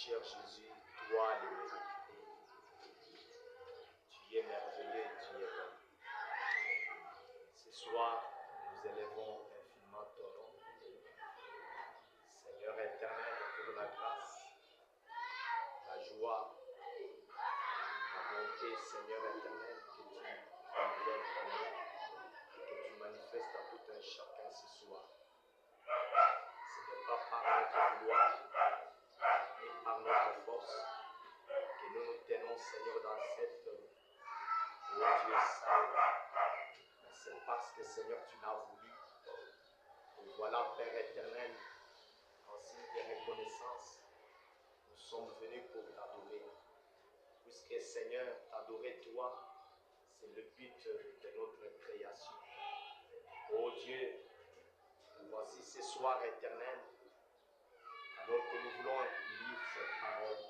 cher Jésus, toi le mériter. Tu es merveilleux, tu es bon. Ce soir, nous élevons infiniment ton nom. Seigneur éternel, pour la grâce, la joie, la bonté, Seigneur éternel, que tu révèles en nous, que tu manifestes à tout un chacun ce soir. Ce n'est pas par notre gloire, ni par notre force, que nous nous tenons, Seigneur, dans cette Dieu saint, mais c'est parce que, Seigneur, tu l'as voulu. Et voilà, Père éternel, en signe de reconnaissance, nous sommes venus pour t'adorer. Puisque, Seigneur, t'adorer toi, c'est le but de notre création. Oh Dieu, nous voici ce soir éternel, alors que nous voulons lire cette parole.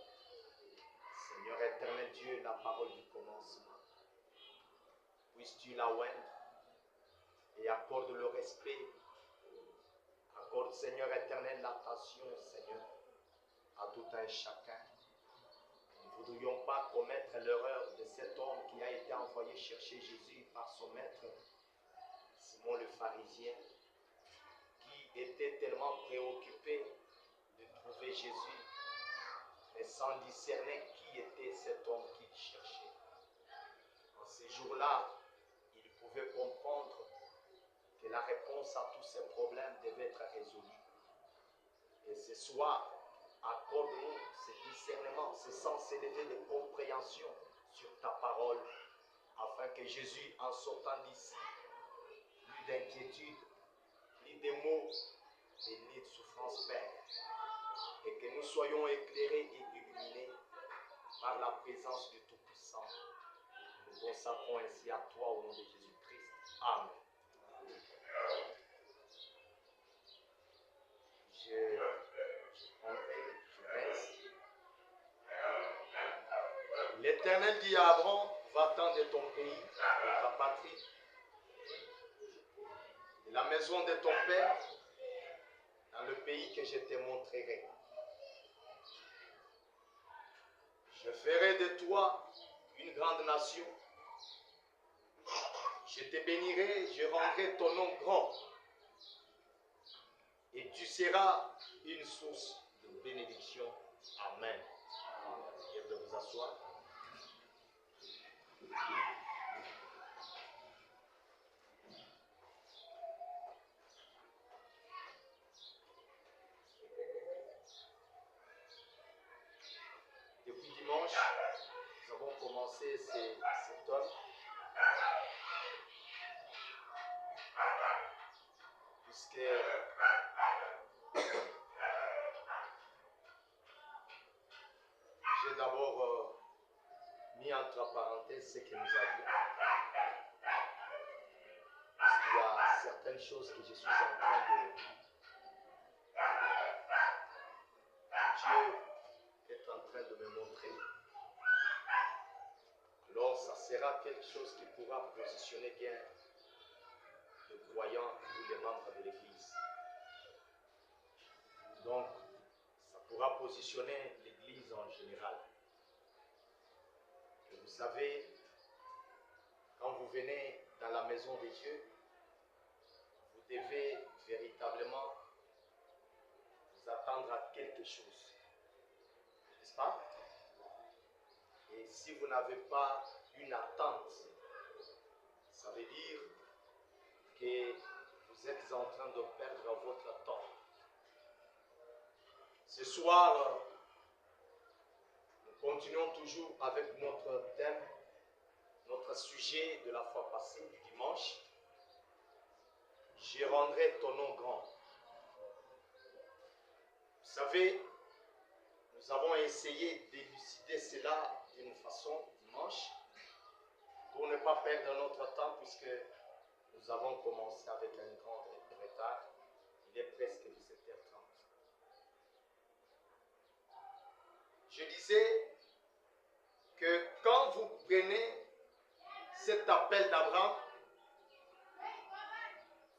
Seigneur éternel Dieu, la parole du commencement. Puisses-tu la oindre et accorde le respect. Accorde, Seigneur éternel, l'attention, Seigneur, à tout un chacun. Nous ne voudrions pas commettre l'erreur de cet homme qui a été envoyé chercher Jésus par son maître, Simon le pharisien, qui était tellement préoccupé de trouver Jésus, mais sans discerner qui était cet homme qu'il cherchait. En ces jours-là, il pouvait comprendre que la réponse à tous ces problèmes devait être résolue. Et ce soir, accorde-nous ce discernement, ce sens élevé de compréhension sur ta parole, afin que Jésus, en sortant d'ici, plus d'inquiétude, ni de maux, ni de souffrance, Père, et que nous soyons éclairés et illuminés par la présence du Tout-Puissant. Nous consacrons ainsi à toi au nom de Jésus-Christ. Amen. Je reste. L'Éternel dit à Abraham, va-t'en de ton pays, de ta patrie, de la maison de ton père, dans le pays que je te montrerai. Je ferai de toi une grande nation. Je te bénirai, je rendrai ton nom grand. Et tu seras une source de bénédiction. Amen. Je vais vous asseoir. Depuis dimanche, nous avons commencé cet homme. Puisque j'ai d'abord mis entre parenthèses ce que nous avions. Parce qu'il y a certaines choses que je suis en train de... Dieu est en train de me montrer. Alors ça sera quelque chose qui pourra positionner bien le croyant ou les membres de l'Église. Donc, ça pourra positionner l'Église en général. Et vous savez, quand vous venez dans la maison de Dieu, vous devez véritablement vous attendre à quelque chose. N'est-ce pas? Et si vous n'avez pas une attente, ça veut dire que vous êtes en train de perdre votre temps. Ce soir, nous continuons toujours avec notre thème, notre sujet de la fois passée, du dimanche. Je rendrai ton nom grand. Vous savez, nous avons essayé d'élucider cela d'une façon dimanche pour ne pas perdre notre temps puisque nous avons commencé avec un grand retard. Il est presque 17h30. Je disais que quand vous prenez cet appel d'Abraham,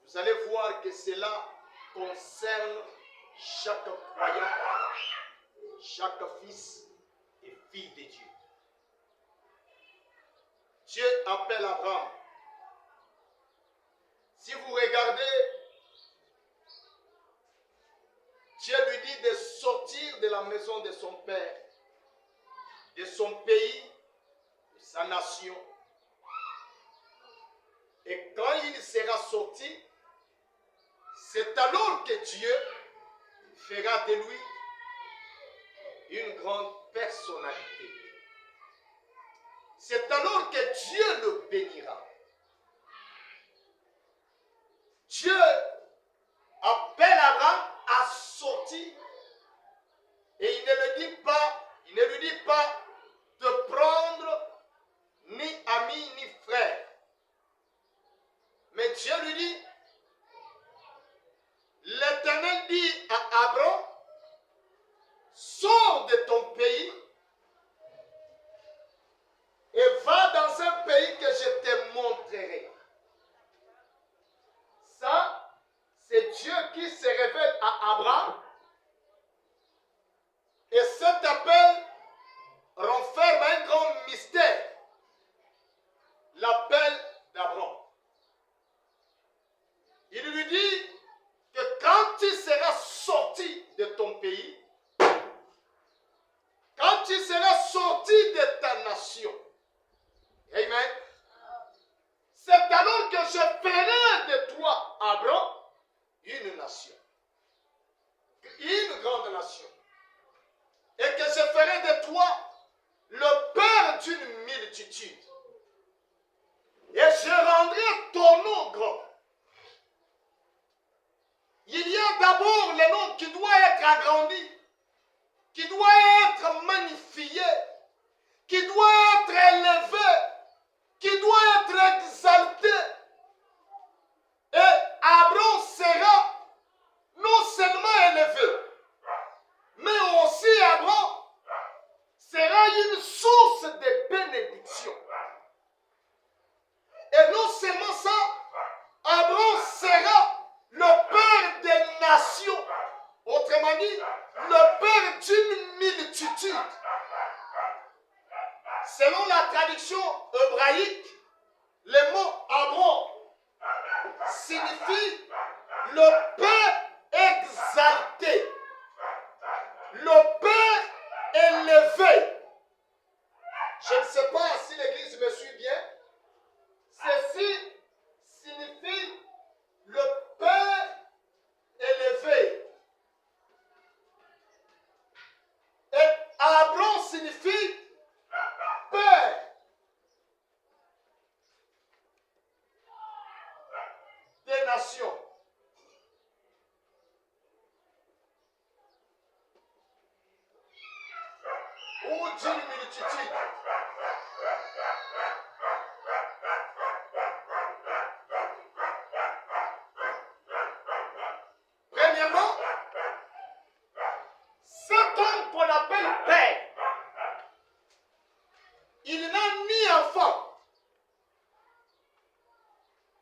vous allez voir que cela concerne chaque croyant, chaque fils et fille de Dieu. Dieu appelle Abraham. Si vous regardez, Dieu lui dit de sortir de la maison de son père, de son pays, de sa nation. Et quand il sera sorti, c'est alors que Dieu fera de lui une grande personnalité. C'est alors que Dieu le bénira. Dieu appelle Abraham à sortir et il ne lui dit pas de prendre ni ami ni frère. Mais Dieu lui dit, l'Éternel dit à Abraham, sors de ton pays et va dans un pays que je te montrerai. Ça, c'est Dieu qui se révèle à Abraham. Et cet appel renferme un grand mystère. L'appel d'Abraham. Il lui dit que quand tu seras sorti de ton pays, quand tu seras sorti de ta nation, amen, c'est alors que je ferai de toi, Abraham, une nation, une grande nation, et que je ferai de toi le père d'une multitude, et je rendrai ton nom grand. Il y a d'abord le nom qui doit être agrandi, qui doit être magnifié, qui doit être élevé, qui doit être exalté. Et Abraham sera non seulement élevé, mais aussi Abraham sera une source de bénédiction. Et non seulement ça, Abraham sera le père des nations. Autrement dit, le père d'une multitude. Selon la traduction hébraïque, le mot Abraham signifie le père exalté, le père élevé. Je ne sais pas si l'église me suit bien. Ceci signifie le père élevé. Et Abraham signifie père. Des nations. Ou d'une multitude. Premièrement, cet homme qu'on appelle père, il n'a ni enfant,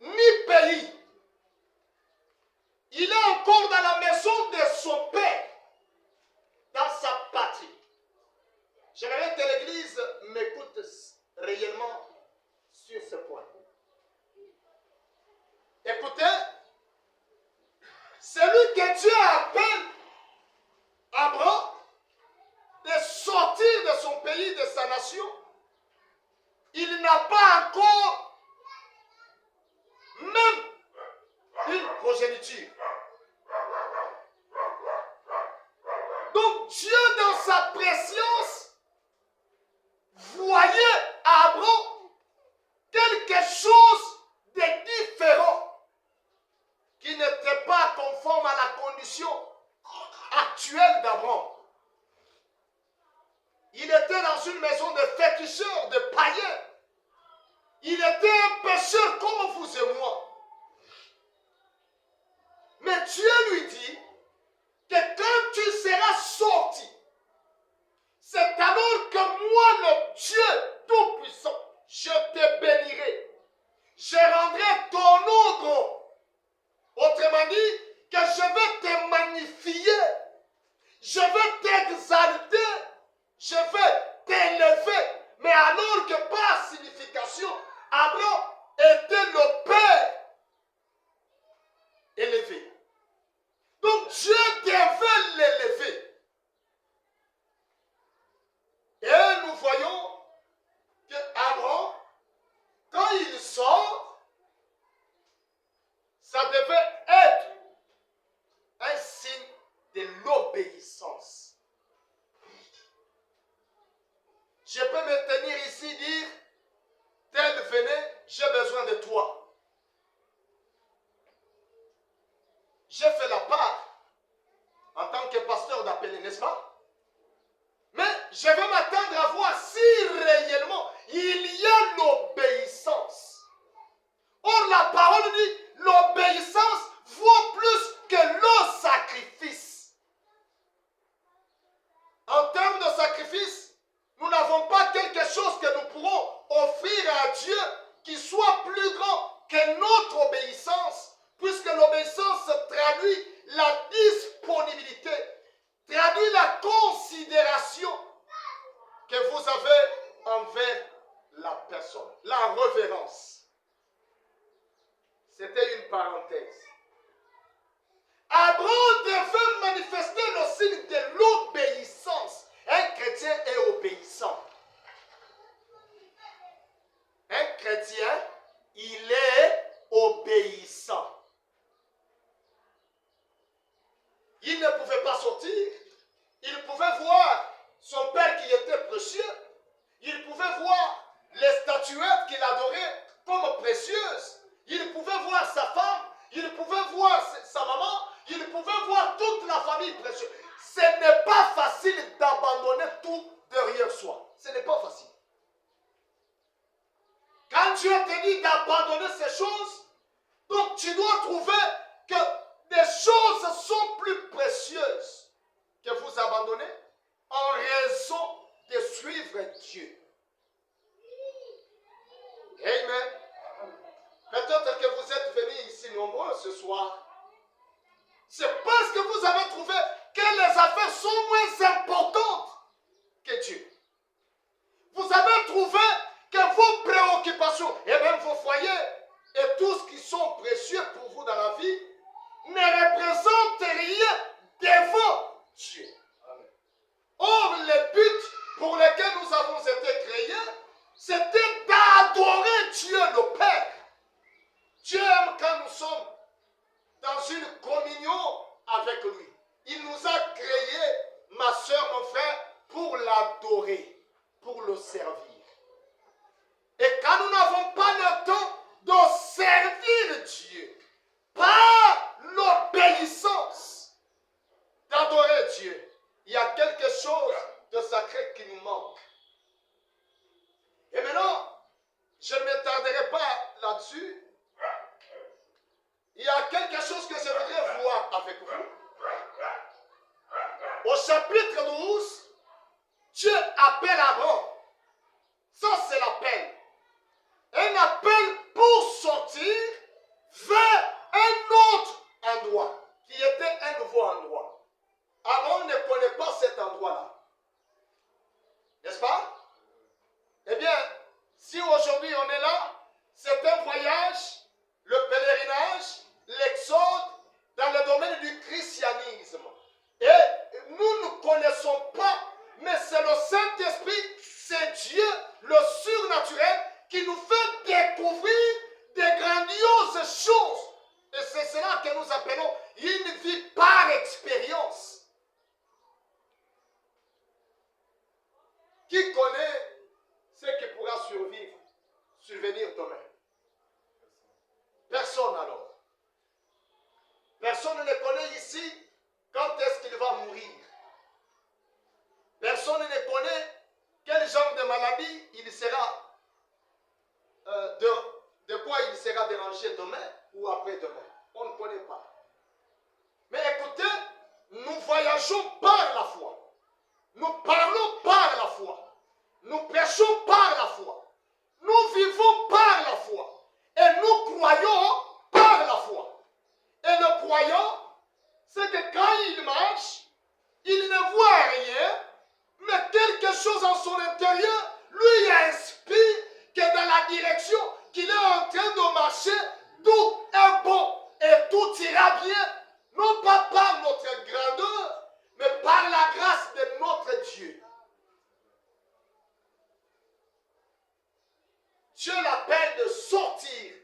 ni pays. Il est encore dans la maison de son père, dans sa patrie. J'aimerais que l'Église m'écoute réellement sur ce point. Écoutez, celui que Dieu appelle Abraham de sortir de son pays, de sa nation, il n'a pas encore même une progéniture. Donc Dieu, dans sa préscience, voyait à Abraham quelque chose de différent qui n'était pas conforme à la condition actuelle d'Abraham. Il était dans une maison de féticheurs, de païens. Il était un pécheur comme vous et moi. Mais Dieu lui dit que quand tu seras sorti, c'est alors que moi, le Dieu Tout-Puissant, je te bénirai. Je rendrai ton nom grand. Autrement dit, que je vais te magnifier. Je vais t'exalter. Je peux me tenir ici, dire, tel venez, j'ai besoin de toi. J'ai fait la part en tant que pasteur d'appeler, n'est-ce pas? Mais je vais m'attendre à voir si réellement il y a l'obéissance. Or, la parole dit, l'obéissance vaut plus que le sacrifice. En termes de sacrifice, nous n'avons pas quelque chose que nous pourrons offrir à Dieu qui soit plus grand que notre obéissance, puisque l'obéissance traduit la disponibilité, traduit la considération que vous avez envers la personne, la révérence. C'était une parenthèse. Abraham devait manifester le signe de l'obéissance. Un chrétien est obéissant. Un chrétien, il est obéissant. Il ne pouvait pas sortir. Il pouvait voir son père qui était précieux. Il pouvait voir les statuettes qu'il adorait comme précieuses. Il pouvait voir sa femme. Il pouvait voir sa maman. Il pouvait voir toute la famille précieuse. Ce n'est pas facile d'abandonner tout derrière soi. Ce n'est pas facile. Quand Dieu te dit d'abandonner ces choses, donc tu dois trouver que des choses sont plus précieuses que vous abandonnez en raison de suivre Dieu. Amen. Peut-être que vous êtes venus ici nombreux ce soir. C'est parce que vous avez trouvé que les affaires sont moins importantes que Dieu. Vous avez trouvé que vos préoccupations et même vos foyers et tout ce qui sont précieux pour vous dans la vie ne représentent rien devant Dieu. Or, le but pour lequel nous avons été créés, c'était d'adorer Dieu le Père. Dieu aime quand nous sommes dans une communion avec lui. Il nous a créés, ma soeur, mon frère, pour l'adorer, pour le servir. Et quand nous n'avons pas le temps de servir Dieu, par l'obéissance, d'adorer Dieu, il y a quelque chose de sacré qui nous manque. Et maintenant, je ne m'étarderai pas là-dessus. Il y a quelque chose que je voudrais voir avec vous. Au chapitre 12, Dieu appelle Abraham. Ça, c'est l'appel. Un appel pour sortir vers un autre endroit, qui était un nouveau endroit. Abraham ne connaît pas cet endroit-là. N'est-ce pas? Eh bien, si aujourd'hui on est là, c'est un voyage, le pèlerinage, l'exode dans le domaine du christianisme. Et nous ne connaissons pas, mais c'est le Saint-Esprit, c'est Dieu, le surnaturel, qui nous fait découvrir des grandioses choses. Et c'est cela que nous appelons une vie par expérience. Qui connaît ce qui pourra survenir demain? Personne alors. Personne ne connaît ici quand est-ce qu'il va mourir. Personne ne connaît quel genre de maladie il sera, de quoi il sera dérangé demain ou après-demain. On ne connaît pas. Mais écoutez, nous voyageons par la foi. Nous parlons par la foi. Nous prêchons par la foi. Nous vivons par la foi. Et nous croyons par la foi. Et le croyant, c'est que quand il marche, il ne voit rien, mais quelque chose en son intérieur lui inspire que dans la direction qu'il est en train de marcher, tout est bon et tout ira bien, non pas par notre grandeur, mais par la grâce de notre Dieu. Dieu l'appelle de sortir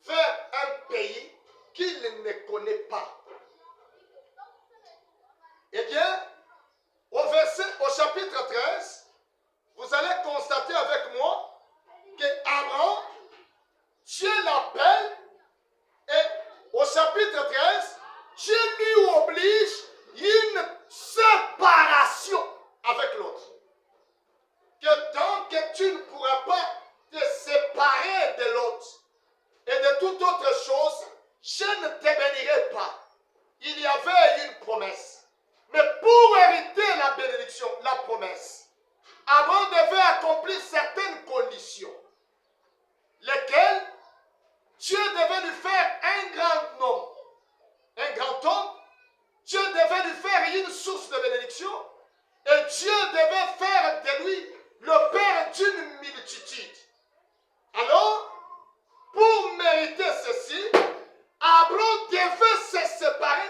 vers un pays qu'il ne connaît pas. Eh bien, au chapitre 13, vous allez bénédiction, la promesse, Abraham devait accomplir certaines conditions, lesquelles Dieu devait lui faire un grand homme. Un grand homme, Dieu devait lui faire une source de bénédiction et Dieu devait faire de lui le père d'une multitude. Alors, pour mériter ceci, Abraham devait se séparer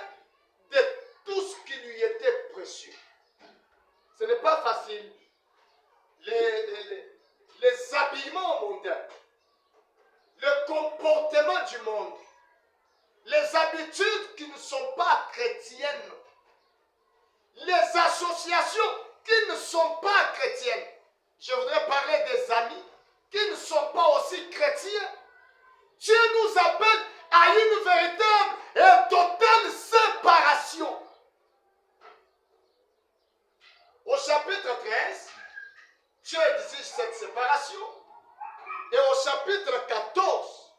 de tout ce qui lui était précieux. Ce n'est pas facile. Les habillements mondains, le comportement du monde, les habitudes qui ne sont pas chrétiennes, les associations qui ne sont pas chrétiennes. Je voudrais parler des amis qui ne sont pas aussi chrétiens. Dieu nous appelle à une véritable et totale séparation. Au chapitre 13, Dieu exige cette séparation. Et au chapitre 14,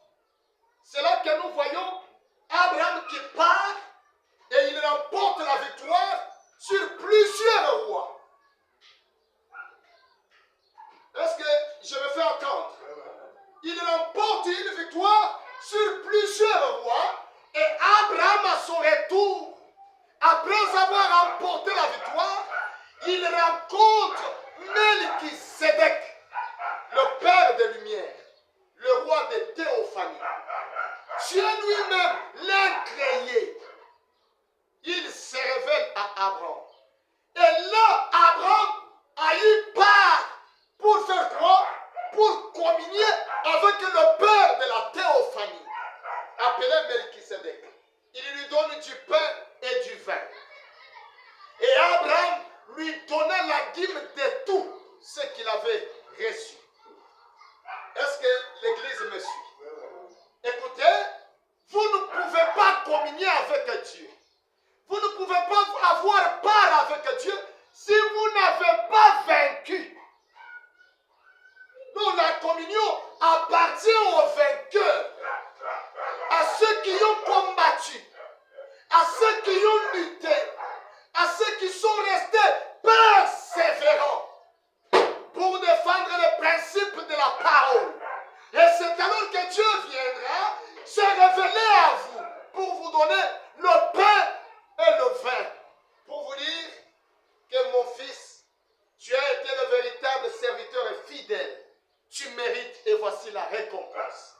c'est là que nous voyons Abraham qui part et il remporte la victoire sur plusieurs rois. Est-ce que je me fais entendre? Il remporte une victoire sur plusieurs rois et Abraham à son retour, après avoir remporté la victoire, il rencontre Melchisédek, le père de lumière, le roi de théophanie. Dieu lui-même l'a créé. Il se révèle à Abraham. Et là, Abraham a eu part pour faire quoi? Pour communier avec le père de la théophanie, appelé Melchisédek. Il lui donne du pain et du vin. Et Abraham lui donnait la dîme de tout ce qu'il avait reçu. Est-ce que l'Église me suit? Écoutez, vous ne pouvez pas communier avec Dieu. Vous ne pouvez pas avoir part avec Dieu si vous n'avez pas vaincu. Donc la communion appartient aux vainqueurs, à ceux qui ont combattu, à ceux qui ont lutté, à ceux qui sont restés persévérants pour défendre les principes de la parole. Et c'est alors que Dieu viendra se révéler à vous pour vous donner le pain et le vin. Pour vous dire que mon fils, tu as été le véritable serviteur et fidèle. Tu mérites et voici la récompense.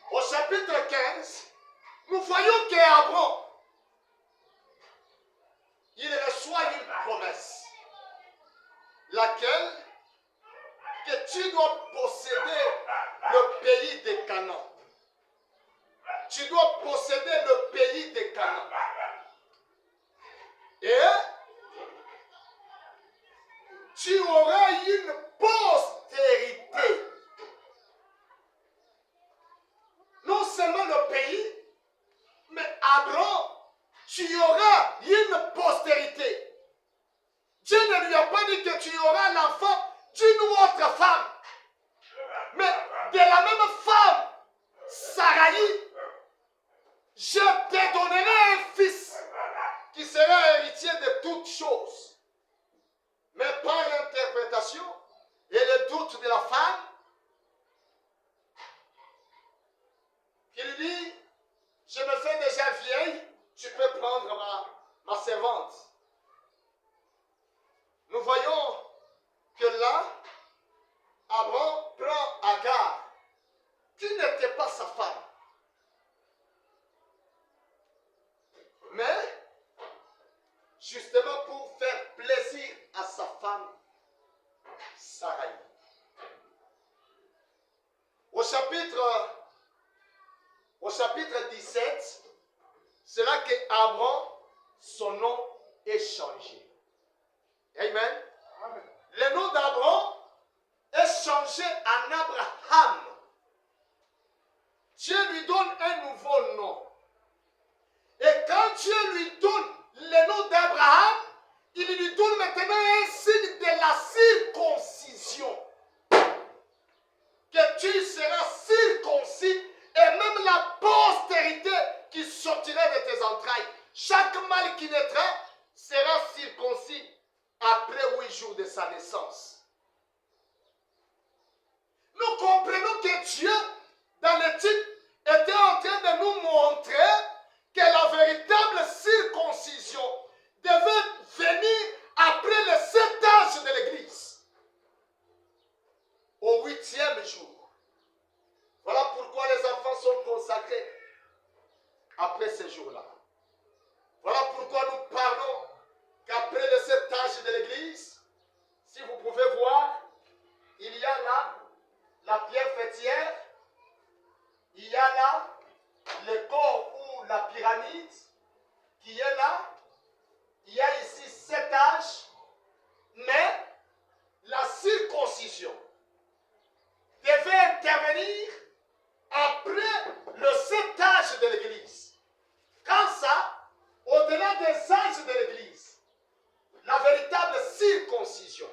Au chapitre 15, nous voyons qu'Abraham, il reçoit une promesse, laquelle que tu dois posséder le pays de Canaan. Tu dois posséder le pays de Canaan. Et tu auras une postérité. Non seulement le pays, mais Abraham, tu auras une postérité. Dieu ne lui a pas dit que tu auras l'enfant d'une autre femme. Mais de la même femme, Saraï, je te donnerai un fils qui sera héritier de toutes choses. Mais par l'interprétation et le doute de la femme, il dit, je me fais déjà vieille, tu peux prendre ma servante. Nous voyons que là, Abraham prend Agar, qui n'était pas sa femme. Mais, justement pour faire plaisir à sa femme, Saraï. Au chapitre 17, c'est là qu'Abraham, son nom est changé. Amen. Amen. Le nom d'Abraham est changé en Abraham. Dieu lui donne un nouveau nom. Et quand Dieu lui donne le nom d'Abraham, il lui donne maintenant un signe de la circoncision. Que tu seras circoncis et même la postérité qui sortira de tes entrailles. Chaque mâle qui naîtra sera circoncis circoncis après 8 jours de sa naissance. Nous comprenons que Dieu, dans l'étude, était en train de nous montrer que la véritable circoncision devait venir après les 7 âges de l'Église, au 8e jour. Voilà pourquoi les enfants sont consacrés après ces jours-là. Voilà pourquoi nous parlons qu'après les 7 âges de l'Église, si vous pouvez voir, il y a là la pierre fêtière, il y a là le corps ou la pyramide qui est là. Il y a ici 7 âges, mais la circoncision devait intervenir après le 7 âge de l'Église. Quand ça, au-delà des âges de l'Église, la véritable circoncision.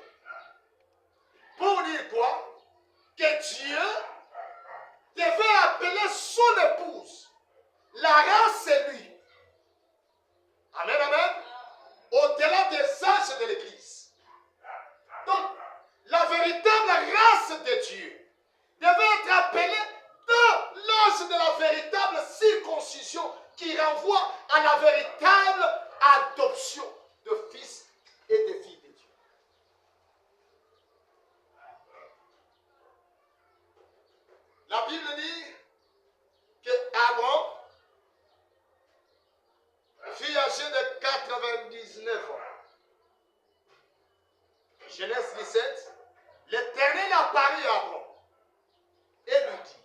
Pour dire quoi? Que Dieu devait appeler son épouse, la race c'est lui. Amen, amen. Au-delà des âges de l'Église. Donc, la véritable race de Dieu devait être appelée dans l'âge de la véritable circoncision qui renvoie à la véritable adoption de fils et de filles de Dieu. La Bible dit que Aaron fut âgé de 99 ans. Genèse 17, l'Éternel apparut à Aaron et lui dit,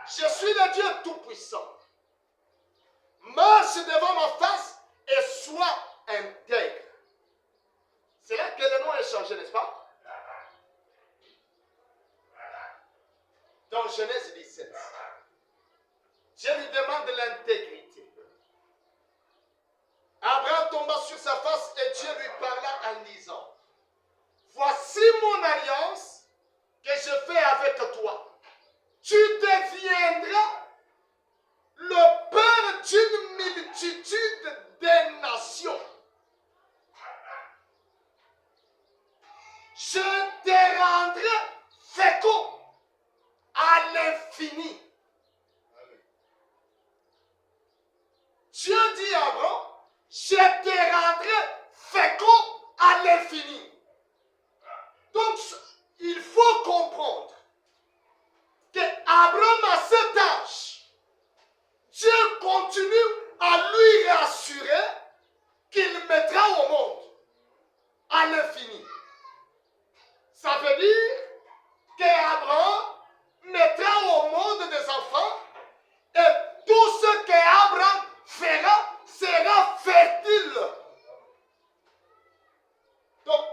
je suis le Dieu Tout-Puissant. Marche devant ma face et sois intègre. C'est là que le nom est changé, n'est-ce pas? Dans Genèse 17, Dieu lui demande l'intégrité. Abraham tomba sur sa face et Dieu lui parla en disant, voici mon alliance que je fais avec toi. Tu deviendras le père d'une multitude de nations. Je te rendrai fécond à l'infini. Dieu dit à Abraham, je te rendrai fécond à l'infini. Donc, il faut comprendre que Abraham à cet âge, Dieu continue à lui rassurer qu'il mettra au monde à l'infini. Ça veut dire qu'Abraham mettra au monde des enfants et tout ce qu'Abraham fera sera fertile. Donc,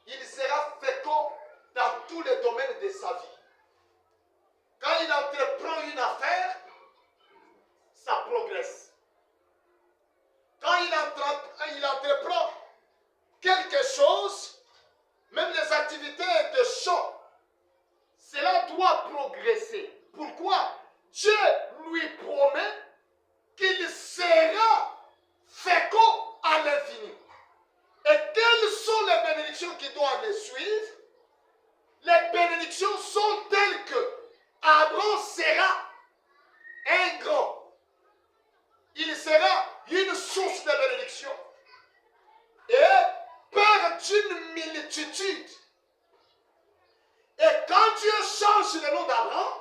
il sera fécond dans tous les domaines de sa vie. Quand il entreprend une affaire, ça progresse. Quand il entreprend quelque chose, même les activités de chant, cela doit progresser. Pourquoi? Dieu lui promet qu'il sera fécond à l'infini. Et quelles sont les bénédictions qui doivent les suivre? Les bénédictions sont telles que Abraham sera un grand. Il sera une source de bénédiction. Et père d'une multitude. Et quand Dieu change le nom d'Abraham,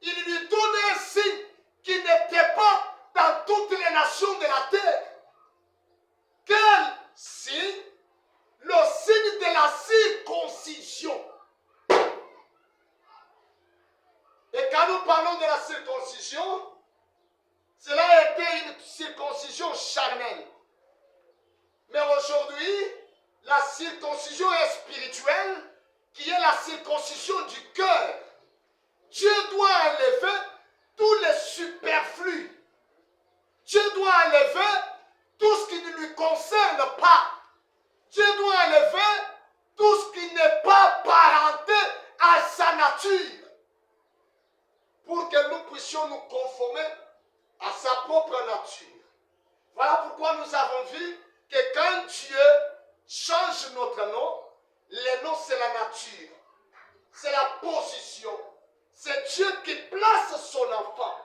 il lui donne un signe qui n'était pas dans toutes les nations de la terre. Quel signe? Le signe de la circoncision. Et quand nous parlons de la circoncision, cela a été une circoncision charnelle. Mais aujourd'hui, la circoncision est spirituelle, qui est la circoncision du cœur. Dieu doit enlever tous les superflus. Dieu doit enlever tout ce qui ne lui concerne pas. Dieu doit enlever tout ce qui n'est pas parenté à sa nature. Pour que nous puissions nous conformer à sa propre nature. Voilà pourquoi nous avons vu que quand Dieu change notre nom, le nom c'est la nature, c'est la position. C'est Dieu qui place son enfant.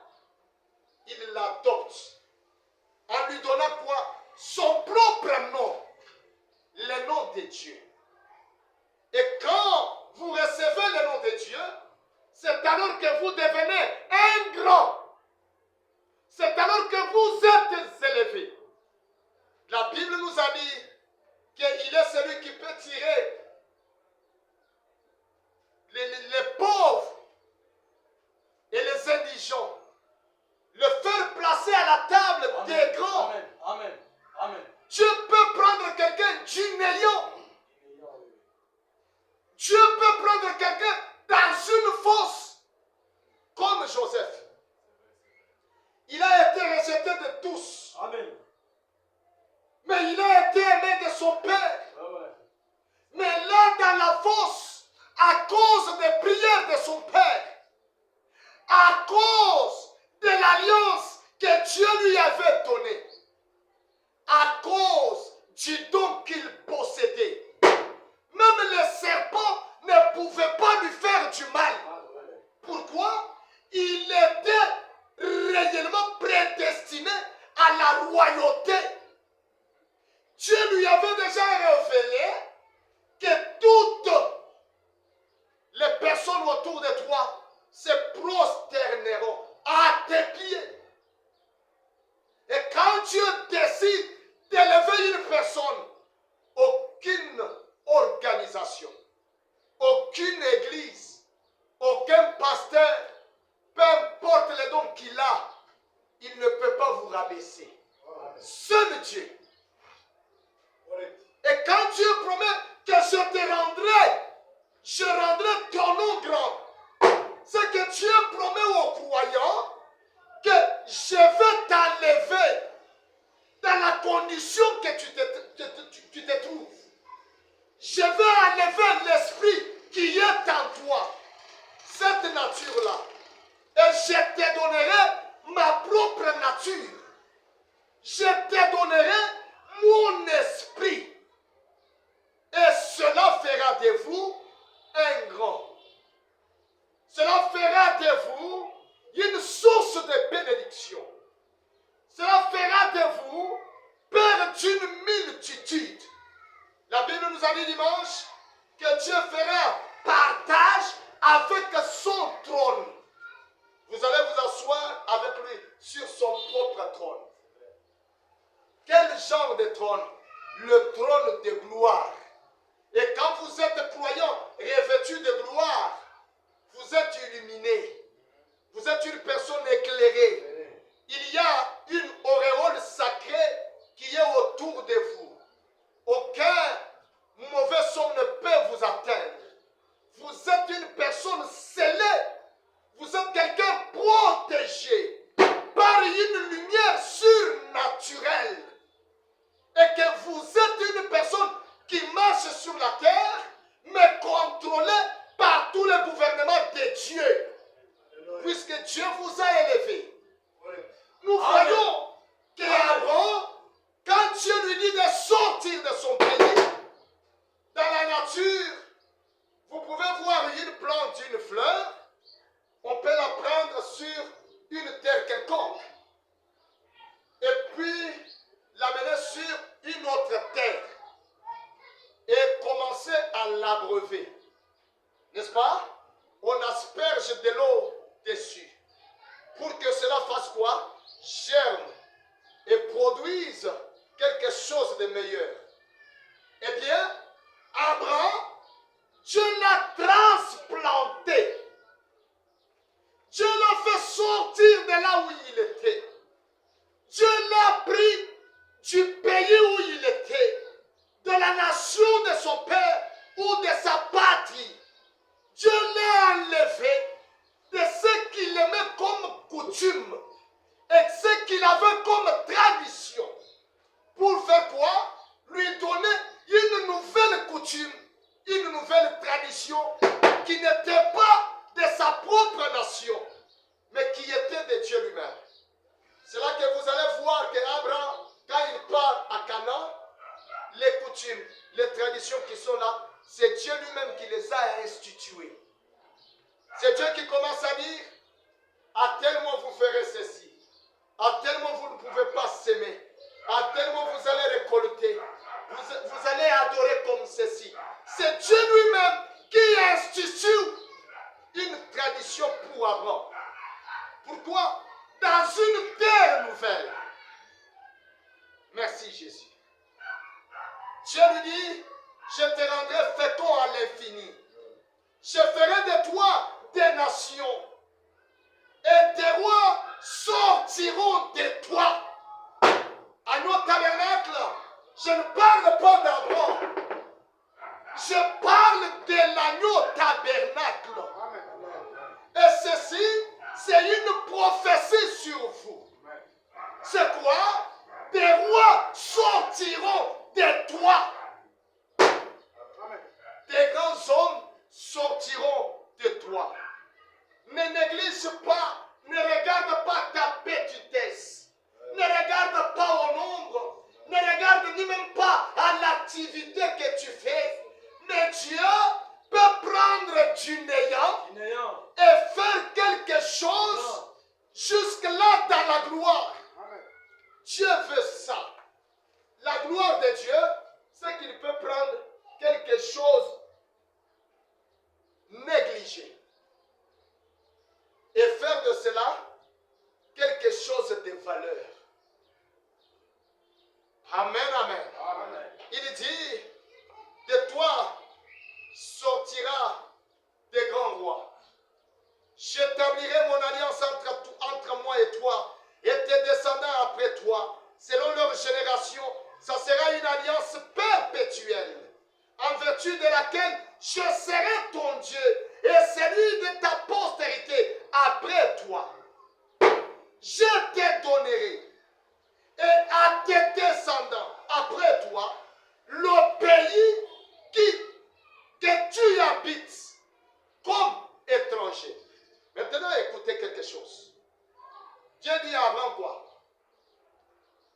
Il l'adopte en lui donnant quoi? Son propre nom, le nom de Dieu. Et quand vous recevez le nom de Dieu, c'est alors que vous devenez un grand. C'est alors que vous êtes élevé. La Bible nous a dit qu'il est celui qui peut tirer les pauvres et les indigents, le faire placer à la table des grands. Amen. Amen. Amen. Dieu peut prendre quelqu'un du néant. Dieu peut prendre quelqu'un dans une fosse, comme Joseph. Il a été rejeté de tous. Amen. Mais il a été aimé de son père. Mais là, dans la fosse, à cause des prières de son père, à cause de l'alliance que Dieu lui avait donnée, à cause du don qu'il possédait, même les serpents ne pouvaient pas lui faire du mal. Pourquoi? Il était réellement prédestiné à la royauté. Dieu lui avait déjà révélé que toutes les personnes autour de toi se prosterneront à tes pieds. Et quand Dieu décide d'élever une personne, aucune organisation, aucune église, aucun pasteur, peu importe les dons qu'il a, il ne peut pas vous rabaisser. Seul Dieu. Et quand Dieu promet que je rendrai ton nom grand, c'est que Dieu promet aux croyants que je vais t'enlever dans la condition que tu te trouves. Je vais enlever l'esprit qui est en toi, cette nature-là. Et je te donnerai ma propre nature. Je te donnerai mon esprit. Et cela fera de vous un grand. Cela fera de vous une source de bénédiction. Cela fera de vous père d'une multitude. La Bible nous a dit dimanche que Dieu fera partage avec son trône. Vous allez vous asseoir avec lui sur son propre trône. Quel genre de trône? Le trône de gloire. Et quand vous êtes croyant, revêtu de gloire, vous êtes illuminé. Vous êtes une personne éclairée. Il y a une auréole sacrée qui est autour de vous. Aucun mauvais sort ne peut vous atteindre. Vous êtes une personne scellée. Vous êtes quelqu'un protégé par une lumière surnaturelle. Et que vous êtes une personne qui marche sur la terre, mais contrôlée par tous les gouvernements de Dieu. Puisque Dieu vous a élevé. Nous voyons qu'Abraham, quand Dieu lui dit de sortir de son pays, dans la nature, vous pouvez voir une plante, une fleur, on peut la prendre sur une terre quelconque. Et puis l'amener sur une autre terre. Et commencer à l'abreuver. N'est-ce pas? On asperge de l'eau dessus. Pour que cela fasse quoi? Germe et produise quelque chose de meilleur. Eh bien, Abraham, Dieu l'a transplanté. Dieu l'a fait sortir de là où il était. Dieu l'a pris du pays où il était, de la nation de son père ou de sa patrie. Dieu l'a enlevé de ce qu'il aimait comme coutume et ce qu'il avait comme tradition. Pour faire quoi? Lui donner une nouvelle coutume, une nouvelle tradition qui n'était pas de sa propre nation, mais qui était de Dieu lui-même. C'est là que vous allez voir qu'Abraham, quand il part à Canaan, coutumes, les traditions qui sont là, c'est Dieu lui-même qui les a instituées. C'est Dieu qui commence à dire, à tel moment vous ferez ceci, à tel moment vous ne pouvez pas s'aimer, à tel moment vous allez récolter, vous allez adorer comme ceci. C'est Dieu lui-même qui institue une tradition pour Abraham. Pourquoi? Dans une terre nouvelle. Merci Jésus. Dieu lui dit, je te rendrai fécond à l'infini. Je ferai de toi des nations. Et des rois sortiront de toi. À notre tabernacle, je ne parle pas d'Abraham. Je parle de l'agneau tabernacle. Et ceci, c'est une prophétie sur vous. C'est quoi? Des rois sortiront de toi. Des grands hommes sortiront de toi. Ne néglige pas, ne regarde pas ta petitesse. Ne regarde pas au nombre. Ne regarde ni même pas à l'activité que tu fais. Mais Dieu peut prendre du néant et faire quelque chose jusque-là dans la gloire. Dieu veut ça. La gloire de Dieu, c'est qu'il peut prendre quelque chose négligé et faire de cela quelque chose de valeur. Amen, amen. Amen. Il dit, de toi sortira des grands rois. J'établirai mon alliance entre moi et toi et tes descendants après toi, selon leur génération. Ça sera une alliance perpétuelle, en vertu de laquelle je serai ton Dieu et celui de ta postérité après toi. Je te donnerai et à tes descendants après toi le pays que tu habites comme étranger. Maintenant, écoutez quelque chose. Dieu dit à Abraham quoi?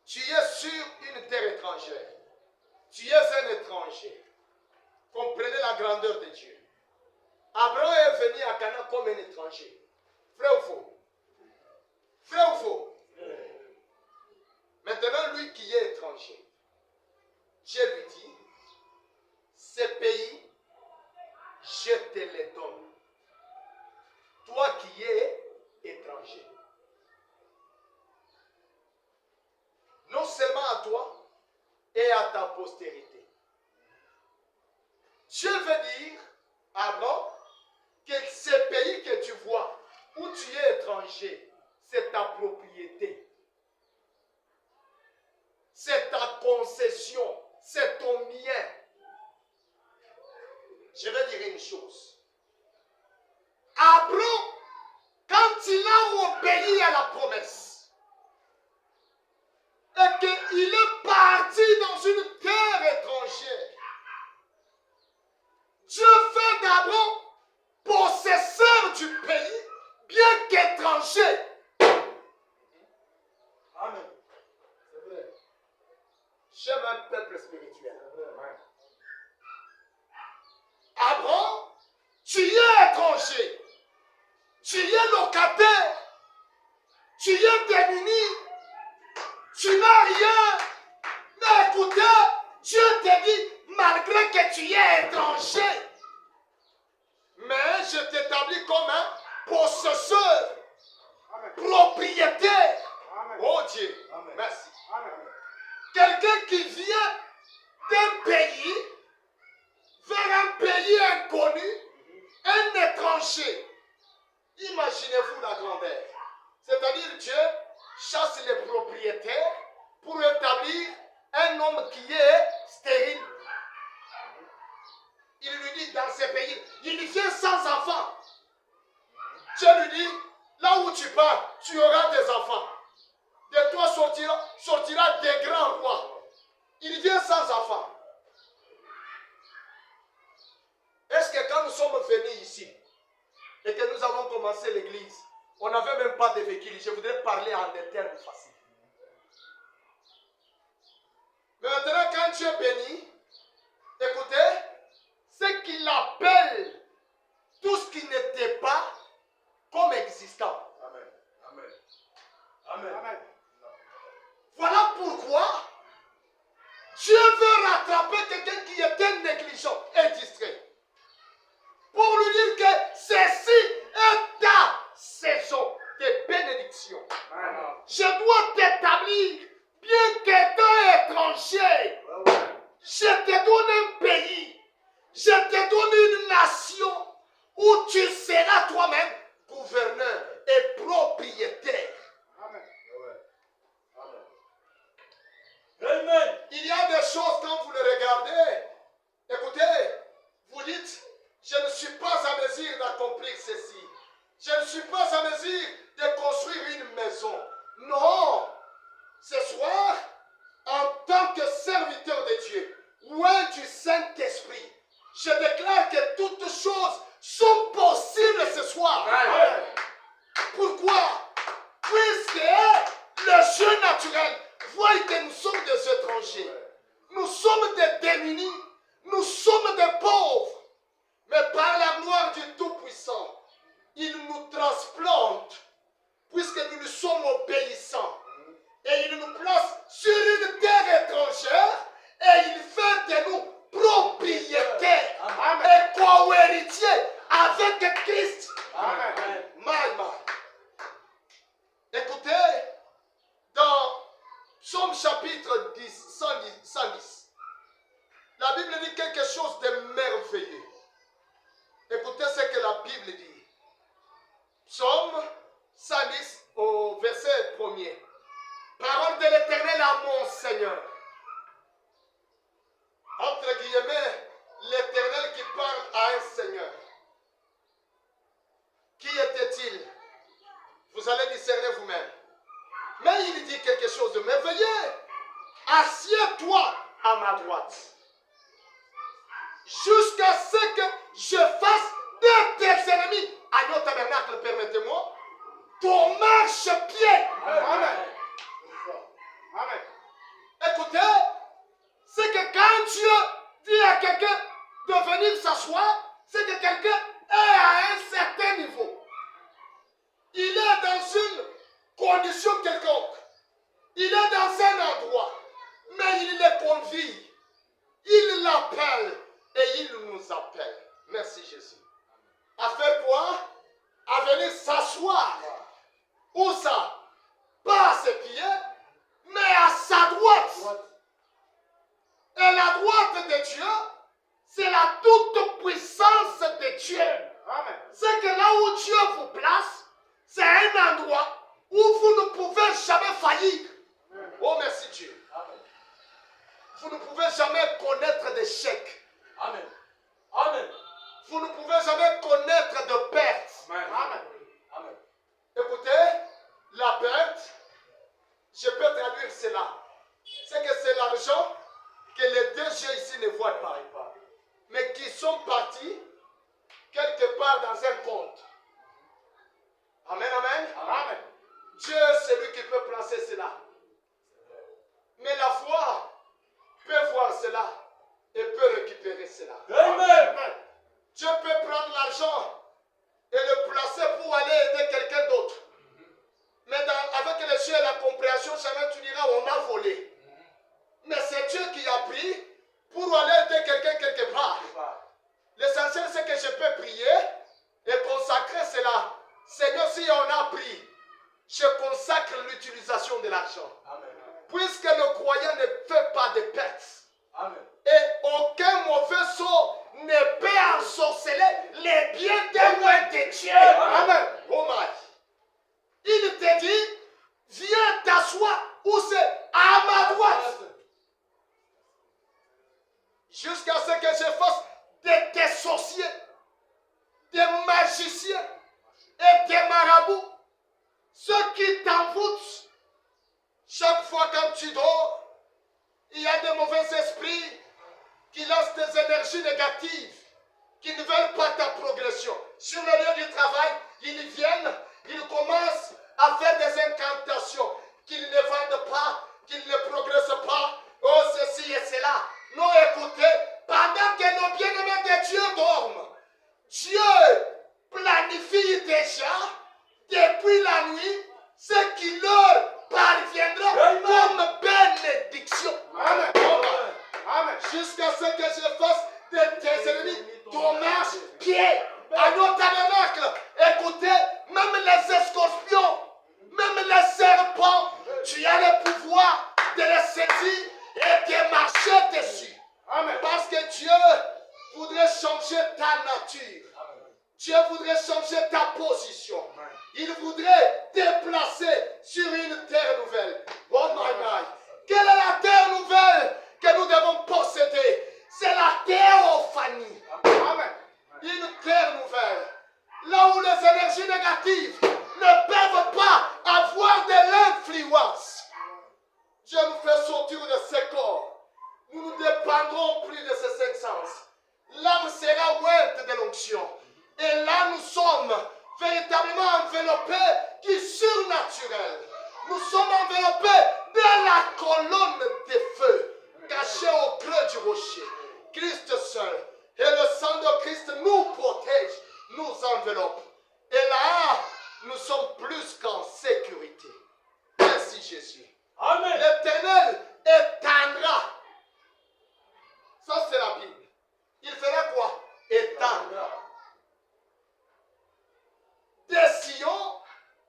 Tu es sur une terre étrangère. Tu es un étranger. Comprenez la grandeur de Dieu. Abraham est venu à Canaan comme un étranger. Vrai ou faux? Vrai ou faux? Maintenant, lui qui est étranger, Dieu lui dit, ces pays, je te les donne. Toi qui es étranger. Non seulement à toi et à ta postérité. Dieu veut dire, Abraham, que ces pays que tu vois, où tu es étranger, c'est ta propriété. C'est ta concession, c'est ton bien. Je vais dire une chose. Abraham, quand il a obéi à la promesse, et qu'il est parti dans une terre étrangère, Dieu fait d'Abraham possesseur du pays, bien qu'étranger. Amen. C'est vrai. J'aime un peuple spirituel. Abraham, tu es étranger. Tu es locataire. Tu es démuni. Tu n'as rien. Mais écoutez, Dieu te dit, malgré que tu es étranger, mais je t'établis comme un possesseur, propriétaire. Amen. Oh Dieu, amen. Merci. Quelqu'un qui vient d'un pays vers un pays inconnu, un étranger. Imaginez-vous la grandeur. C'est-à-dire Dieu chasse les propriétaires pour établir un homme qui est stérile. Il lui dit dans ces pays, il vient sans enfants. Dieu lui dit, là où tu pars, tu auras des enfants. De toi sortira des grands rois. Il vient sans enfants. Est-ce que quand nous sommes venus ici et que nous avons commencé l'église, on n'avait même pas de véhicule? Je voudrais parler en des termes faciles. Mais maintenant, quand Dieu bénit, veut rattraper quelqu'un qui était négligent et distrait. Pour lui dire que ceci est ta saison de bénédiction. Je dois t'établir, bien qu'étant étranger. Je te donne un pays. Je te donne une nation où tu seras toi-même gouverneur et propriétaire. Amen. Amen. Il y a des choses quand vous les regardez. Écoutez, vous dites, je ne suis pas à mesure d'accomplir ceci. Je ne suis pas à mesure de construire une maison. Non. Ce soir, en tant que serviteur de Dieu, loin du Saint-Esprit, je déclare que toutes choses sont possibles ce soir. Amen. Pourquoi? Puisque le jeu naturel voit que nous sommes des étrangers. Nous sommes des démunis. Nous sommes des pauvres. Mais par la gloire du Tout-Puissant, il nous transplante, puisque nous lui sommes obéissants. Et il nous place sur une terre étrangère et il fait de nous propriétaires et co-héritiers avec Christ. Amen. Écoutez, dans Psaume chapitre 110, la Bible dit quelque chose de merveilleux. Écoutez ce que la Bible dit. Psaume 110 au verset 1er. Parole de l'Éternel à mon Seigneur. Entre guillemets, l'Éternel qui parle à un Seigneur. Qui était-il? Vous allez discerner vous-même. Mais il dit quelque chose de merveilleux. Assieds-toi à ma droite. Jusqu'à ce que je fasse de tes ennemis. Agneau tabernacle, permettez-moi. Ton marchepied. Amen. Amen. Écoutez, c'est que quand Dieu dit à quelqu'un de venir s'asseoir, c'est que quelqu'un est à un certain niveau. Il est dans une condition quelconque. Il est dans un endroit. Mais il les convie. Il l'appelle et il nous appelle. Merci Jésus. À faire quoi? À venir s'asseoir. Où ça? Pas à ses pieds, mais à sa droite. Et la droite de Dieu, c'est la toute-puissance de Dieu. C'est que là où Dieu vous place, c'est un endroit où vous ne pouvez jamais faillir. Oh, merci Dieu. Vous ne pouvez jamais connaître d'échec. Amen. Amen. Vous ne pouvez jamais connaître de perte. Amen. Amen. Écoutez, la perte, je peux traduire cela. C'est que c'est l'argent que les deux yeux ici ne voient pas, mais qui sont partis quelque part dans un compte. Amen, amen. Amen. Dieu, c'est lui qui peut placer cela. Mais la foi peut voir cela et peut récupérer cela. Amen. Dieu peut prendre l'argent et le placer pour aller aider quelqu'un d'autre. Mais avec les yeux et la compréhension, jamais tu diras on a volé. Mais c'est Dieu qui a pris pour aller aider quelqu'un quelque part. L'essentiel, c'est que je peux prier et consacrer cela. Seigneur, si on a pris, je consacre l'utilisation de l'argent. Puisque le croyant ne fait pas de pertes. Amen. Et aucun mauvais sort ne peut ensorceler les biens témoins de Dieu. Amen. Oh my. Il te dit, viens t'asseoir où c'est? À ma droite. Jusqu'à ce que je fasse de tes sorciers, des magiciens et des marabouts, ceux qui t'envoûtent. Chaque fois quand tu dors, il y a des mauvais esprits qui lancent des énergies négatives, qui ne veulent pas ta progression. Sur le lieu du travail, ils viennent, ils commencent à faire des incantations, qu'ils ne vendent pas, qu'ils ne progressent pas, oh ceci et cela. Non, écoutez, pendant que nos bien-aimés de Dieu dorment, Dieu planifie déjà, depuis la nuit, ce qui leur parviendra comme bénédiction. Amen. jusqu'à ce que je fasse de tes ennemis ton marche-pied. Agneau tabernacle, écoutez, même les scorpions, même les serpents, tu as le pouvoir de les saisir et de marcher dessus. Amen. Parce que Dieu voudrait changer ta nature. Dieu voudrait changer ta position. Il voudrait te placer sur une terre nouvelle. Oh my God. Quelle est la terre nouvelle que nous devons posséder? C'est la théophanie. Amen. Une terre nouvelle. Là où les énergies négatives ne peuvent pas avoir de l'influence. Dieu nous fait sortir de ce corps. Nous ne dépendrons plus de ces cinq sens. L'âme sera ointe de l'onction. Et là, nous sommes véritablement enveloppés qui est surnaturel. Nous sommes enveloppés de la colonne de feu, cachée au creux du rocher. Christ seul. Et le sang de Christ nous protège, nous enveloppe. Et là, nous sommes plus qu'en sécurité. Merci Jésus. Amen. L'Éternel éteindra. Ça, c'est la Bible. Il fera quoi? Éteindre. Des Sion,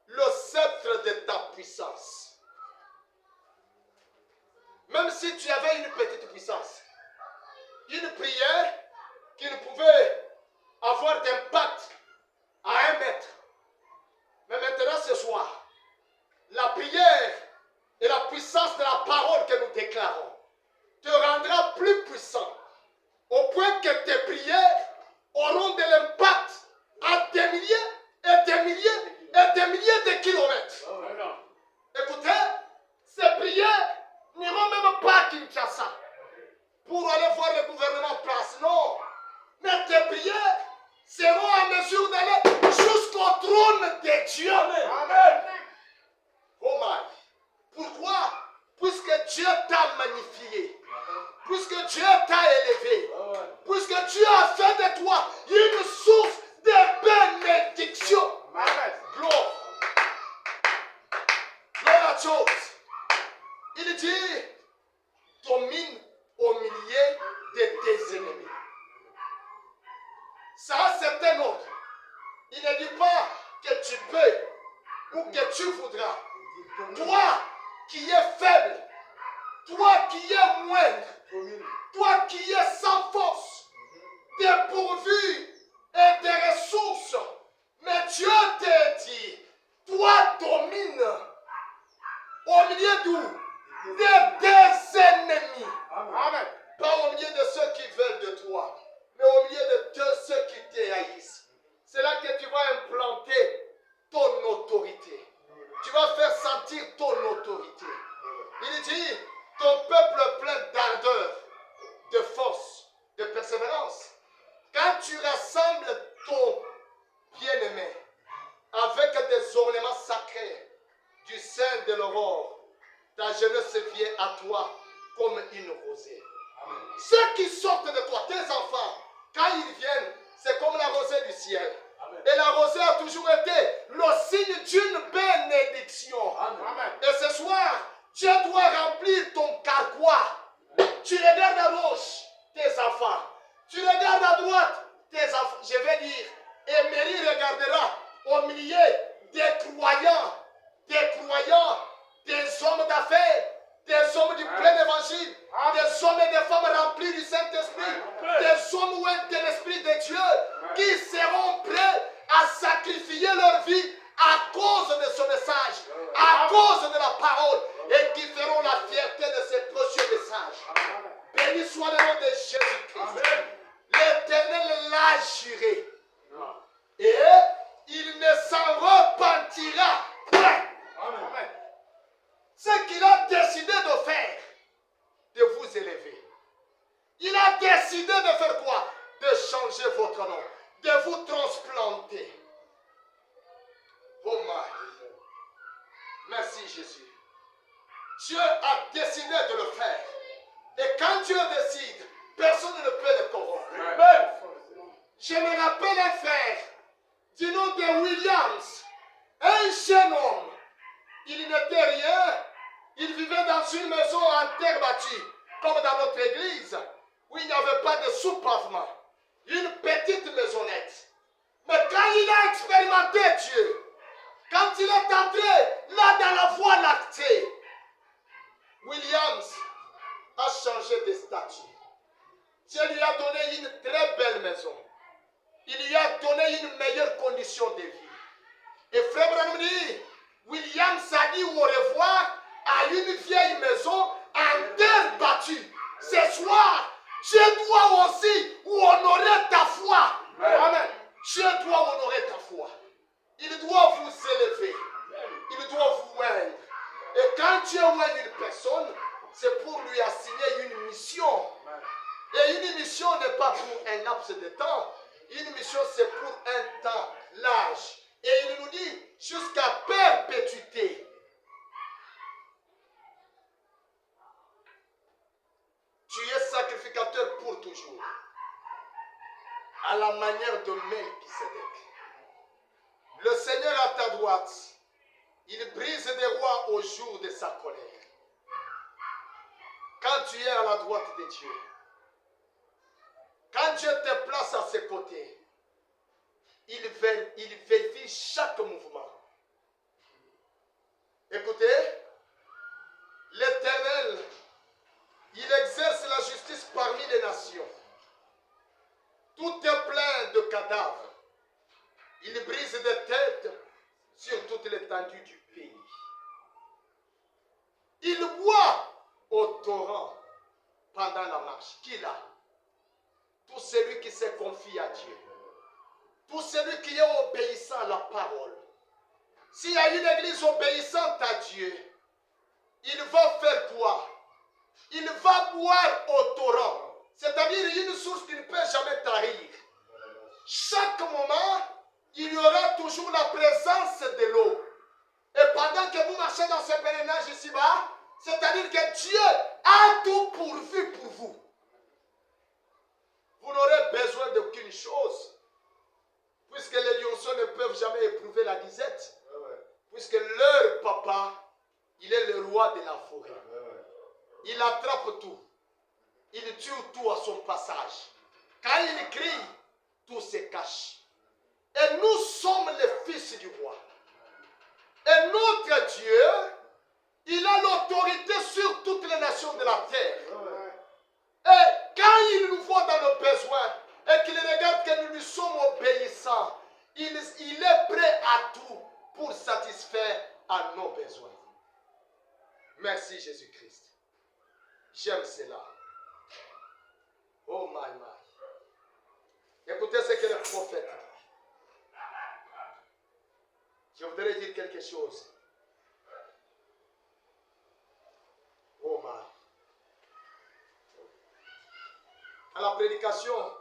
le sceptre de ta puissance. Même si tu avais une petite puissance, une prière qui ne pouvait avoir d'impact à 1 mètre. Mais maintenant, ce soir, la prière et la puissance de la parole que nous déclarons te rendra plus puissant, au point que tes prières auront de l'impact à des milliers et des milliers et des milliers de kilomètres. Écoutez, ces prières n'iront même pas à Kinshasa pour aller voir le gouvernement en place. Non. Mais tes prières seront en mesure d'aller jusqu'au trône de Dieu. Amen. Oh my. Pourquoi? Puisque Dieu t'a magnifié. Puisque Dieu t'a élevé. Puisque Dieu a fait de toi une source de bénédiction. Amen. Gloire. Gloire à Dieu. Il dit, domine au milieu de tes ennemis. Ça, c'est un ordre. Il ne dit pas que tu peux ou que tu voudras. Toi qui es faible, toi qui es moindre, toi qui es sans force, dépourvu et des ressources, mais Dieu t'a dit, toi domine au milieu d'où? De tes ennemis. Amen. Pas au milieu de ceux qui veulent de toi, mais au milieu de tous ceux qui te haïssent. C'est là que tu vas implanter ton autorité. Tu vas faire sentir ton autorité. Il dit, ton peuple plein d'ardeur, de force, de persévérance. Quand tu rassembles ton bien-aimé avec des ornements sacrés du sein de l'aurore, ta jeunesse vient à toi comme une rosée. Amen. Ceux qui sortent de toi, tes enfants, quand ils viennent, c'est comme la rosée du ciel. Amen. Et la rosée a toujours été le signe d'une bénédiction. Amen. Et ce soir, Dieu doit remplir ton carquois. Tu regardes à gauche, tes enfants. Tu regardes à droite, tes enfants. Je vais dire, et Marie regardera au milieu des croyants, des hommes d'affaires, des hommes du plein évangile, des hommes et des femmes remplis du Saint-Esprit, des hommes ouverts de l'Esprit de Dieu, qui seront prêts à sacrifier leur vie à cause de ce message, à cause de la parole, et qui feront la fierté de ce précieux message. Béni soit le nom de Jésus-Christ. L'Éternel l'a juré. Et il ne s'en repentira point. Amen. Ce qu'il a décidé de faire, de vous élever. Il a décidé de faire quoi? De changer votre nom, de vous transplanter. Oh my. Merci Jésus. Dieu a décidé de le faire. Et quand Dieu décide, personne ne peut le corrompre. Je me rappelle un frère du nom de Williams, un jeune homme. Il n'était rien. Il vivait dans une maison en terre battue, comme dans notre église. Dieu lui a donné une très belle maison. Il lui a donné une meilleure condition de vie. Et frère Branham dit, Williams a dit au revoir à une vieille maison en terre battue. Ce soir, Dieu doit aussi honorer ta foi. Amen. Dieu doit honorer ta foi. Il doit vous élever. Il doit vous oindre. Et quand Dieu oint une personne, c'est pour lui assigner une mission. Et une mission n'est pas pour un laps de temps. Une mission, c'est pour un temps large. Et il nous dit jusqu'à perpétuité. Tu es sacrificateur pour toujours. À la manière de Melchisédek. Le Seigneur à ta droite, il brise des rois au jour de sa colère. Quand tu es à la droite de Dieu, quand Dieu te place à ses côtés, il vérifie chaque mouvement. Écoutez, l'Éternel, il exerce la justice parmi les nations. Tout est plein de cadavres. Il brise des têtes sur toute l'étendue du pays. Il boit au torrent pendant la marche. Qui l'a? Tout celui qui se confie à Dieu. Tout celui qui est obéissant à la parole. S'il y a une église obéissante à Dieu, il va faire quoi? Il va boire au torrent. C'est-à-dire une source qui ne peut jamais tarir. Chaque moment, il y aura toujours la présence de l'eau. Et pendant que vous marchez dans ce pèlerinage ici-bas, c'est-à-dire que Dieu a tout pourvu pour vous. Vous n'aurez besoin d'aucune chose. Puisque les lionceaux ne peuvent jamais éprouver la disette. Puisque leur papa, il est le roi de la forêt. Il attrape tout. Il tue tout à son passage. Quand il crie, tout se cache. Et nous sommes les fils du roi. Et notre Dieu, il a l'autorité sur toutes les nations de la terre. Et quand il nous voit dans nos besoins, et qu'il regarde que nous lui sommes obéissants, il est prêt à tout pour satisfaire à nos besoins. Merci Jésus-Christ. J'aime cela. Oh my my. Écoutez ce que le prophète dit. Je voudrais dire quelque chose. Oh my. À la prédication,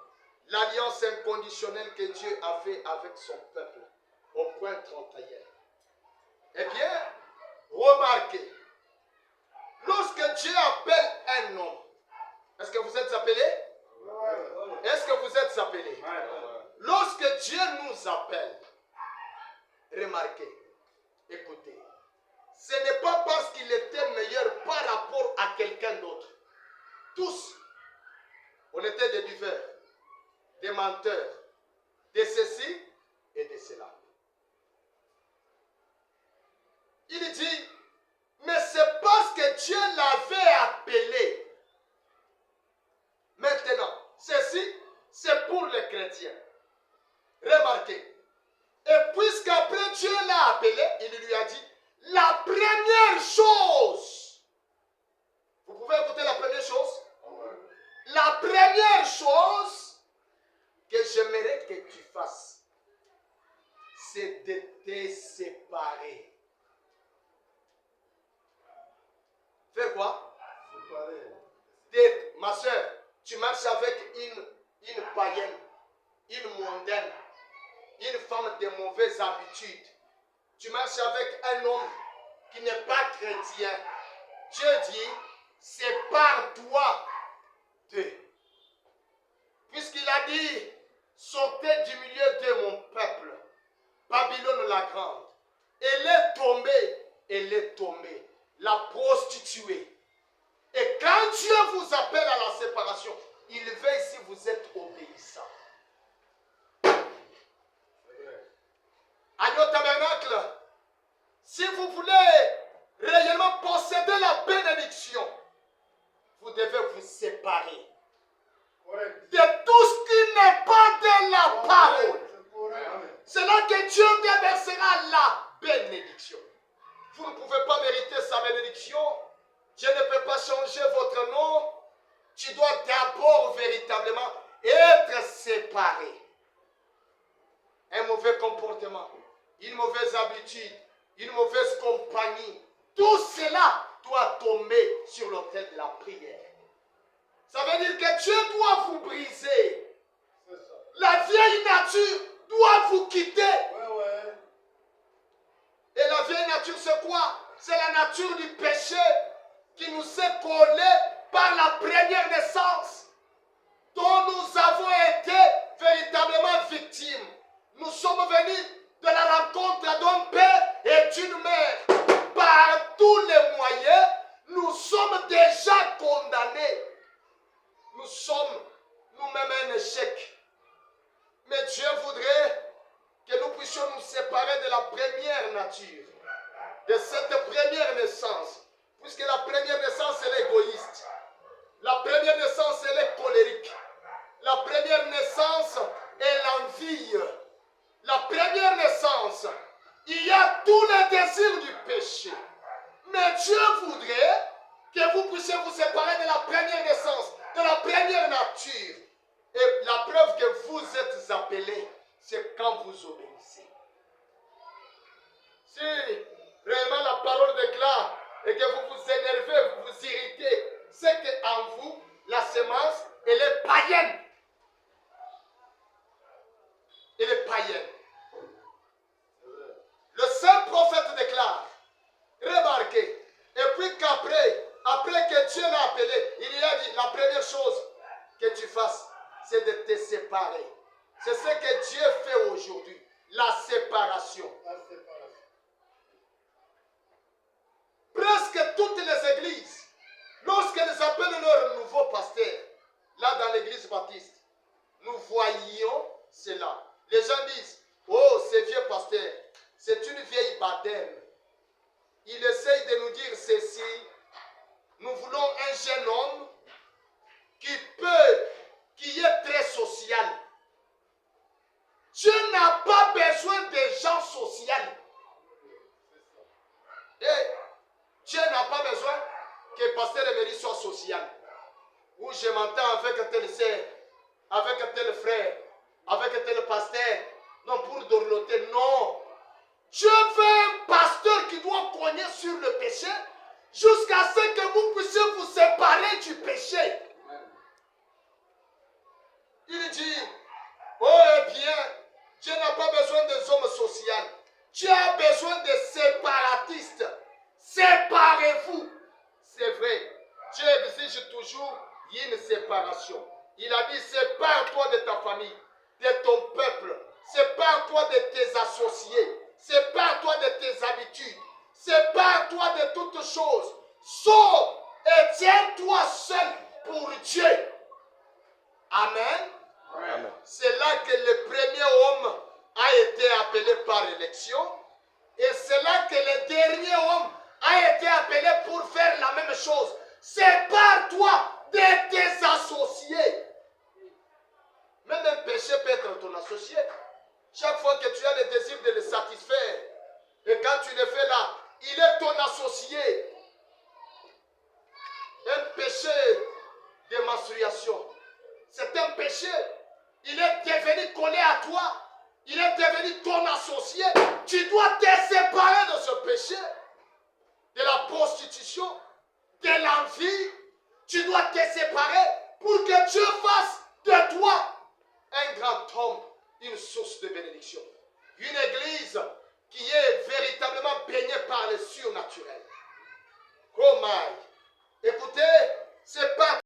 l'alliance inconditionnelle que Dieu a fait avec son peuple au point 31. Eh bien, remarquez, lorsque Dieu appelle un homme, est-ce que vous êtes appelés? Est-ce que vous êtes appelés? Lorsque Dieu nous appelle, remarquez, écoutez, ce n'est pas parce qu'il était meilleur par rapport à quelqu'un d'autre. Tous, on était des buveurs, des menteurs, de ceci et de cela. Il dit, mais c'est parce que Dieu l'avait appelé. Maintenant, ceci, c'est pour les chrétiens. Remarquez. Et puisqu'après Dieu l'a appelé, il lui a dit, la première chose. Vous pouvez écouter la première chose? La première chose que j'aimerais que tu fasses, c'est de te séparer. Faire quoi? Ma soeur, tu marches avec une païenne, une mondaine, une femme de mauvaises habitudes. Tu marches avec un homme qui n'est pas chrétien. Dieu dit, sépare-toi d'eux. Puisqu'il a dit, sortez du milieu de mon peuple, Babylone la grande. Elle est tombée, la prostituée. Et quand Dieu vous appelle à la séparation, il veille si vous êtes obéissant. Agneau Tabernacle, si vous voulez réellement posséder la bénédiction, vous devez vous séparer. bénédiction. Vous ne pouvez pas mériter sa bénédiction. Dieu ne peut pas changer votre nom. Tu dois d'abord véritablement être séparé. Un mauvais comportement, une mauvaise habitude, une mauvaise compagnie, tout cela doit tomber sur l'autel de la prière. Ça veut dire que Dieu doit vous briser. La vieille nature doit vous quitter. Et la vieille nature, c'est quoi? C'est la nature du péché qui nous est collée par la première naissance, dont nous avons été véritablement victimes. Nous sommes venus de la rencontre d'un père et d'une mère. Par tous les moyens, nous sommes déjà condamnés. Nous sommes nous-mêmes un échec. Mais Dieu voudrait que nous puissions nous séparer de la première nature, de cette première naissance. Puisque la première naissance, elle est égoïste. La première naissance, elle est colérique. La première naissance est l'envie. La première naissance, il y a tous les désirs du péché. Mais Dieu voudrait que vous puissiez vous séparer de la première naissance, de la première nature. Et la preuve que vous êtes appelés, c'est quand vous obéissez. Si réellement la parole déclare et que vous vous énervez, vous vous irritez, c'est qu'en vous, la semence, elle est païenne. Elle est païenne. Le saint prophète déclare, remarquez, et puis après que Dieu l'a appelé, il lui a dit, la première chose que tu fasses, c'est de te séparer. C'est ce que Dieu fait aujourd'hui, la séparation. Presque toutes les églises, lorsqu'elles appellent leur nouveau pasteur, là dans l'église baptiste, nous voyons cela. Les gens disent, oh, ce vieux pasteur, c'est une vieille baptême. Il essaye de nous dire ceci. Nous voulons un jeune homme qui est très social. Dieu n'a pas besoin de gens sociaux. Et Dieu n'a pas besoin que pasteur Emery soit social. Où je m'entends avec tel sœur, avec tel frère, avec tel pasteur. Non, pour dorloter, non. Dieu veut un pasteur qui doit cogner sur le péché jusqu'à ce que vous puissiez vous séparer du péché. Il dit, oh eh bien, Dieu n'a pas besoin des hommes sociaux. Dieu a besoin des séparatistes. Séparez-vous. C'est vrai. Dieu exige toujours une séparation. Il a dit, sépare-toi de ta famille, de ton peuple. Sépare-toi de tes associés. Sépare-toi de tes habitudes. Sépare-toi de toutes choses. Sors et tiens-toi seul pour Dieu. Amen. Amen. C'est là que le premier homme a été appelé par élection. Et c'est là que le dernier homme a été appelé pour faire la même chose. Sépare-toi de tes associés. Même un péché peut être ton associé. Chaque fois que tu as le désir de le satisfaire, et quand tu le fais là, il est ton associé. Un péché de menstruation, c'est un péché. Il est devenu collé à toi. Il est devenu ton associé. Tu dois te séparer de ce péché. De la prostitution, de l'envie. Tu dois te séparer pour que Dieu fasse de toi un grand homme, une source de bénédiction. Une église